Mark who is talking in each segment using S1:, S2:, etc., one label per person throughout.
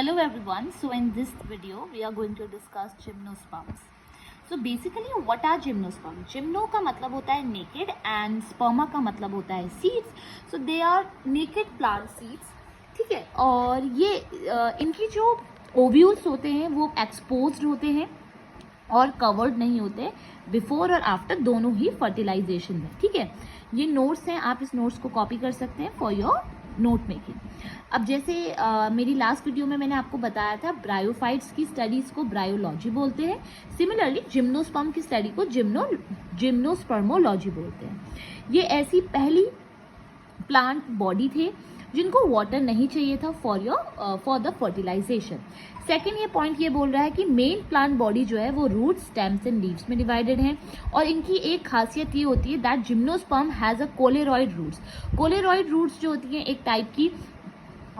S1: Hello everyone. So in this video we are going to discuss gymnosperms. So basically what are gymnosperms? Gymno का मतलब होता है naked and sperma का मतलब होता है seeds. So they are naked plant seeds. ठीक है, और ये इनकी जो ओव्यूल्स होते हैं वो एक्सपोज्ड होते हैं और कवर्ड नहीं होते बिफोर और आफ्टर दोनों ही फर्टिलाइजेशन में. ठीक है, ये नोट्स हैं, आप इस नोट्स को कॉपी कर सकते हैं फॉर योर नोट मेकिंग. अब जैसे मेरी लास्ट वीडियो में मैंने आपको बताया था ब्रायोफाइट्स की स्टडीज को ब्रायोलॉजी बोलते हैं. सिमिलरली जिम्नोस्पर्म की स्टडी को जिम्नोस्पर्मोलॉजी बोलते हैं. ये ऐसी पहली प्लांट बॉडी थे जिनको वाटर नहीं चाहिए था फॉर द फर्टिलाइजेशन. सेकेंड ये पॉइंट ये बोल रहा है कि मेन प्लांट बॉडी जो है वो रूट, स्टेम्स एंड लीव्स में डिवाइडेड है. और इनकी एक खासियत ये होती है that gymnosperm has a coralloid roots. Coralloid roots जो होती हैं एक टाइप की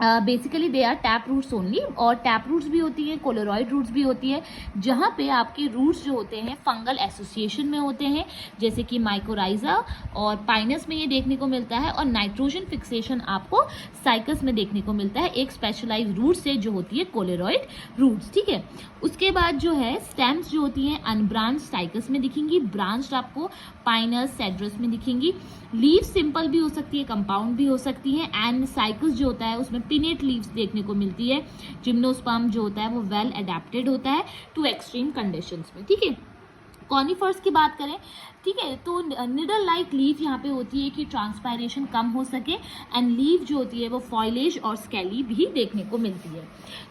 S1: basically they are tap roots only, और टैप रूट्स भी होती हैं, कोलेरॉइड रूट्स भी होती है, जहाँ पे आपके रूट्स जो होते हैं फंगल एसोसिएशन में होते हैं, जैसे कि माइकोराइजा और पाइनस में ये देखने को मिलता है. और नाइट्रोजन फिक्सेशन आपको साइकस में देखने को मिलता है एक स्पेशलाइज रूट से जो होती है कोलेरॉइड रूट्स. ठीक है, उसके बाद जो है स्टेम्स जो होती हैं अनब्रांच साइकस में दिखेंगी, ब्रांच्ड आपको पाइनस, सेड्रस में दिखेंगी. लीव सिंपल भी हो सकती है, कंपाउंड भी हो सकती है. एंड साइकस जो होता है उसमें पिनेट लीव्स देखने को मिलती है. जिम्नोस्पर्म जो होता है वो वेल अडेप्टेड होता है टू एक्सट्रीम कंडीशंस में. ठीक है, कॉनिफर्स की बात करें, ठीक है, तो निडल लाइक लीफ यहाँ पे होती है कि ट्रांसपायरेशन कम हो सके. एंड लीफ जो होती है वो फॉइलेज और स्केली भी देखने को मिलती है.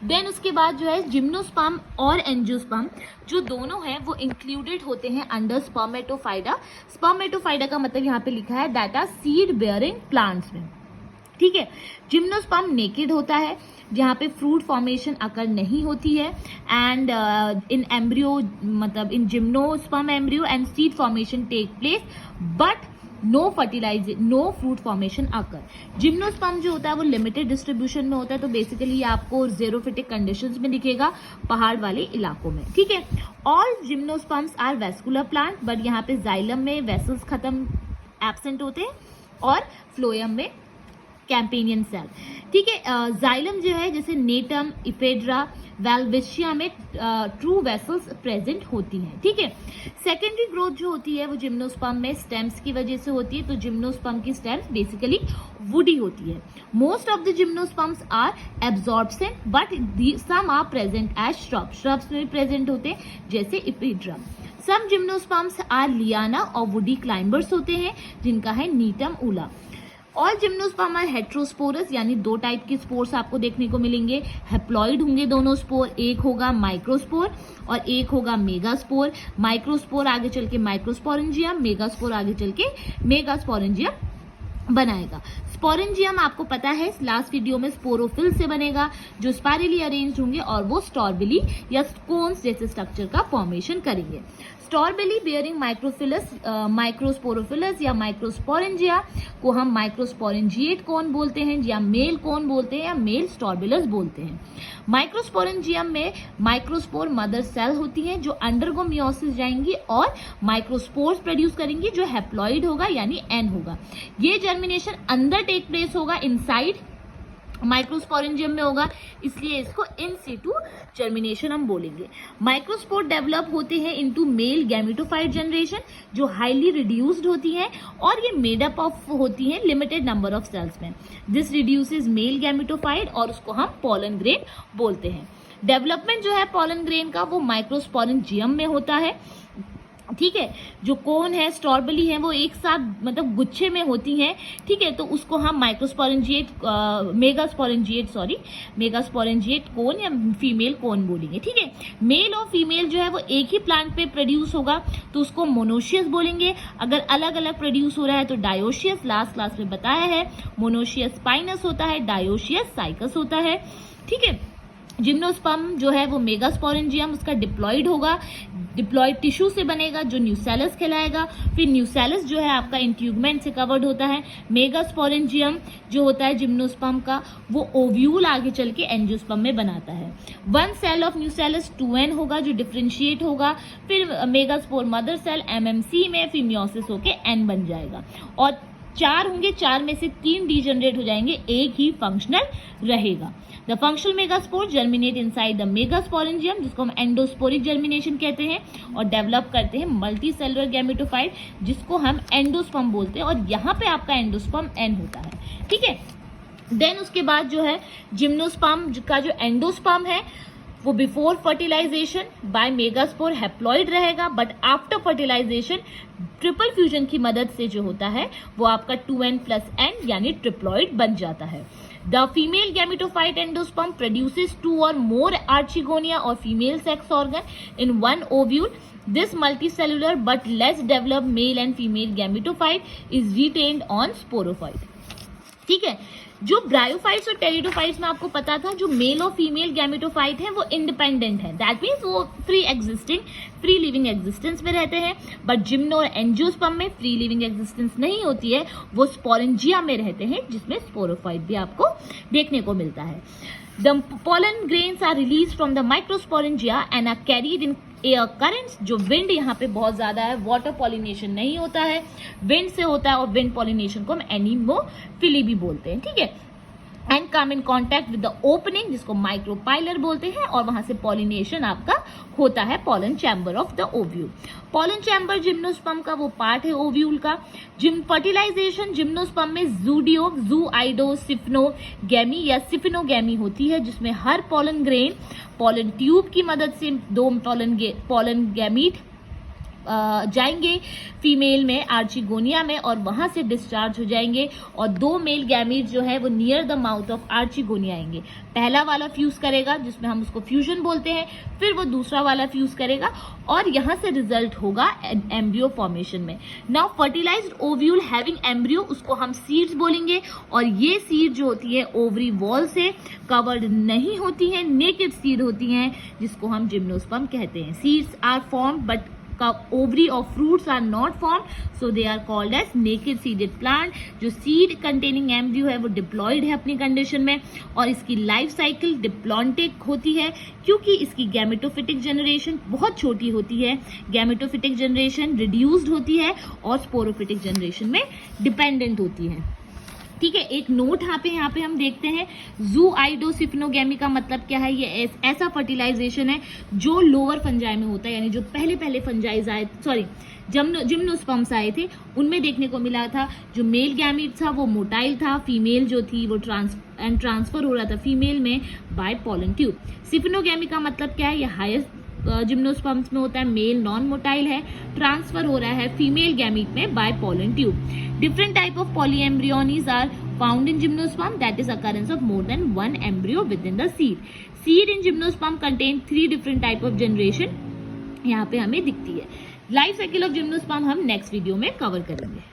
S1: देन उसके बाद जो है जिम्नोस्पर्म और एंजियोस्पर्म जो दोनों हैं वो इंक्लूडेड होते हैं अंडर स्पर्मेटोफाइटा. स्पर्मेटोफाइटा का मतलब यहाँ पे लिखा है that are seed bearing plants में. ठीक है, जिम्नोस्पर्म नेकेड होता है जहाँ पे फ्रूट फॉर्मेशन अकर नहीं होती है. एंड इन एम्ब्रियो मतलब in gymnosperm embryo and seed formation take place but no fruit formation occur. Gymnosperm जो होता है वो लिमिटेड डिस्ट्रीब्यूशन में होता है, तो बेसिकली ये आपको जेरोफिटिक कंडीशंस में दिखेगा पहाड़ वाले इलाकों में. ठीक है, all gymnosperms are vascular plant, but यहाँ पे जाइलम में वेसल्स खत्म एब्सेंट होते हैं और फ्लोएम में कैंपेनियन सेल. ठीक है, जाइलम जो है जैसे नेटम, इफेड्रा, वेल्विशिया में ट्रू वेसल्स प्रेजेंट होती हैं. ठीक है, सेकेंडरी ग्रोथ जो होती है वो जिम्नोस्पर्म में स्टेम्स की वजह से होती है. तो जिम्नोस्पर्म की स्टेम्स बेसिकली वुडी होती है. Most of the gymnosperms are arborescent but some are present as shrubs में प्रेजेंट होते हैं जैसे Ephedra. Some gymnosperms are liana और वुडी क्लाइंबर्स होते हैं जिनका है नीटम उला. ऑल जिम्नोस्पर्म आर हेट्रोस्पोरस, यानी दो टाइप के स्पोर्स आपको देखने को मिलेंगे. हेप्लॉइड होंगे दोनों स्पोर, एक होगा माइक्रोस्पोर और एक होगा मेगास्पोर. माइक्रोस्पोर आगे चल के माइक्रोस्पोरेंजियम, मेगास्पोर आगे चल के मेगास्पोरेंजियम बनाएगा. स्पोरेंजियम आपको पता है लास्ट वीडियो में स्पोरोफिल से बनेगा जो स्पाइरली अरेंज्ड होंगे और वो स्टॉर्बिली या कोन्स जैसे स्ट्रक्चर का फॉर्मेशन करेंगे. स्टॉर्बिली बियरिंग माइक्रोफिलस, माइक्रोस्पोरोफिलस या माइक्रोस्पोरेंजिया को हम माइक्रोस्पोरेंजिएट कोन बोलते हैं, या मेल कोन बोलते हैं, या मेल स्टॉर्बिलस बोलते हैं. माइक्रोस्पोरेंजियम में माइक्रोस्पोर मदर सेल होती हैं जो अंडरगो मियोसिस जाएंगी और माइक्रोस्पोर्स प्रोड्यूस करेंगी जो हैप्लॉइड होगा यानी एन होगा. ये जर्मिनेशन अंदर टेक प्लेस होगा, इनसाइड माइक्रोस्पोरेंजियम में होगा, इसलिए इसको इन सीटू जर्मिनेशन हम बोलेंगे. माइक्रोस्पोर डेवलप होते हैं इनटू मेल गैमेटोफाइट जनरेशन जो हाईली रिड्यूस्ड होती हैं और ये मेड अप ऑफ होती हैं लिमिटेड नंबर ऑफ सेल्स में. दिस रिड्यूसेस मेल गैमेटोफाइट और उसको हम पोलन ग्रेन बोलते हैं. डेवलपमेंट जो है पोलन ग्रेन का वो माइक्रोस्पोरेंजियम में होता है. ठीक है, जो कोन है स्टॉर्बली है वो एक साथ मतलब गुच्छे में होती हैं. ठीक है, तो उसको हम मेगास्पोरेंजिएट कोन या फीमेल कोन बोलेंगे. ठीक है, मेल और फीमेल जो है वो एक ही प्लांट पे प्रोड्यूस होगा तो उसको मोनोशियस बोलेंगे. अगर अलग अलग प्रोड्यूस हो रहा है तो डायोशियस. लास्ट क्लास में बताया है मोनोशियस स्पाइनस होता है, डायोशियस साइकस होता है. ठीक है, जिम्नोस्पर्म जो है वो मेगास्पोरेंजियम उसका डिप्लॉइड होगा, डिप्लॉइड टिश्यू से बनेगा जो न्यूसेलस कहलाएगा. फिर न्यूसेलस जो है आपका इंट्यूगमेंट से कवर्ड होता है. मेगास्पोरेंजियम जो होता है जिम्नोस्पर्म का वो ओव्यूल आगे चल के एंजियोस्पर्म में बनाता है. One cell of nucellus 2n होगा जो डिफ्रेंशिएट होगा. फिर मेगास्पोर मदर सेल MMC में फिर मियोसिस होके n बन जाएगा. और 4 होंगे, 4 में से 3 डीजनरेट हो जाएंगे, एक ही फंक्शनल रहेगा। The functional megaspore germinate inside the megasporangium, जिसको हम एंडोस्पोरिक जर्मिनेशन कहते हैं, और डेवलप करते हैं मल्टी सेलुलर गैमेटोफाइट, जिसको हम एंडोस्पर्म बोलते हैं, और यहाँ पे आपका एंडोस्पर्म एन होता है, ठीक है। देन उसके बाद जो है जिम्नोस्पर्म का जो एंडोस्पर्म है वो before fertilisation by megaspore haploid रहेगा, but after fertilisation triple fusion की मदद से जो होता है वो आपका 2n+n यानी ट्रिप्लॉइड बन जाता है। The female gametophyte endosperm produces 2 or more archegonia or female sex organ in one ovule. This multicellular but less developed male and female gametophyte is retained on sporophyte. ठीक है, जो ब्रायोफाइट्स और pteridophytes में आपको पता था जो मेल और फीमेल गैमेटोफाइट हैं वो इंडिपेंडेंट है, दैट मीन्स वो फ्री लिविंग एग्जिस्टेंस में रहते हैं, बट जिम्नो और एंजियोस्पर्म में फ्री लिविंग एग्जिस्टेंस नहीं होती है, वो स्पोरेंजिया में रहते हैं, जिसमें स्पोरोफाइट भी आपको देखने को मिलता है। The pollen grains are released from the microsporangia and are carried in air currents. जो विंड यहाँ पे बहुत ज्यादा है, वाटर पॉलिनेशन नहीं होता है, विंड से होता है, और विंड पॉलिनेशन को हम एनीमोफिली भी बोलते हैं, ठीक है। And come in contact with the opening, जिसको माइक्रोपाइलर बोलते हैं, और वहां से पॉलिनेशन आपका होता है pollen chamber of the ovule. Pollen chamber gymnosperm का वो पार्ट है ओव्यूल का। फर्टिलाइजेशन जिम्नोस्पर्म में जूआइडो सिफिनोगैमी या सिफिनोगैमी होती है, जिसमें हर पॉलन ग्रेन पॉलन ट्यूब की मदद से 2 पॉलन गैमीट जाएंगे फीमेल में आर्चिगोनिया में, और वहां से डिस्चार्ज हो जाएंगे, और 2 मेल गैमीट जो है वो near the mouth of archegonia आएंगे। पहला वाला फ्यूज करेगा, जिसमें हम उसको फ्यूजन बोलते हैं, फिर वो दूसरा वाला फ्यूज करेगा, और यहां से रिजल्ट होगा एम्ब्रियो फॉर्मेशन में। Now fertilised ovule having embryo, उसको हम सीड्स बोलेंगे, और ये सीड जो होती है ओवरी वॉल से कवर्ड नहीं होती है, नेकेड सीड होती हैं, जिसको हम जिम्नोस्पर्म कहते हैं। Seeds are formed but ovary or fruits are not formed, so they are called as naked seeded plant। जो seed containing embryo है वो diploid है अपनी कंडीशन में, और इसकी लाइफ साइकिल डिप्लॉन्टिक होती है, क्योंकि इसकी गैमेटोफिटिक जनरेशन बहुत छोटी होती है, गैमेटोफिटिक जनरेशन रिड्यूस्ड होती है, और स्पोरोफिटिक जनरेशन में डिपेंडेंट होती है, ठीक है। एक नोट यहाँ पे हम देखते हैं, जूआइडोसिफिनोगैमी का मतलब क्या है। ये ऐसा फर्टिलाइजेशन है जो लोअर फंजाई में होता है, यानी जो पहले फंजाइज आए, सॉरी जिम्नोस्पर्म्स आए थे, उनमें देखने को मिला था जो मेल गैमीट था वो मोटाइल था, फीमेल जो थी वो ट्रांसफर हो रहा था फीमेल में बाय पॉलन ट्यूब। सिफिनोगैमी का मतलब क्या है, ये हाईएस्ट जिम्नोस्पर्म्स में होता है, मेल नॉन मोटाइल है, ट्रांसफर हो रहा है फीमेल गैमीट में by pollen tube. Different type of polyembryonies are found in gymnosperm, that is occurrence of more than 1 embryo within the seed. Seed in gymnosperm contain 3 different type of generation यहाँ पे हमें दिखती है। Life cycle of gymnosperm हम next video में cover करेंगे।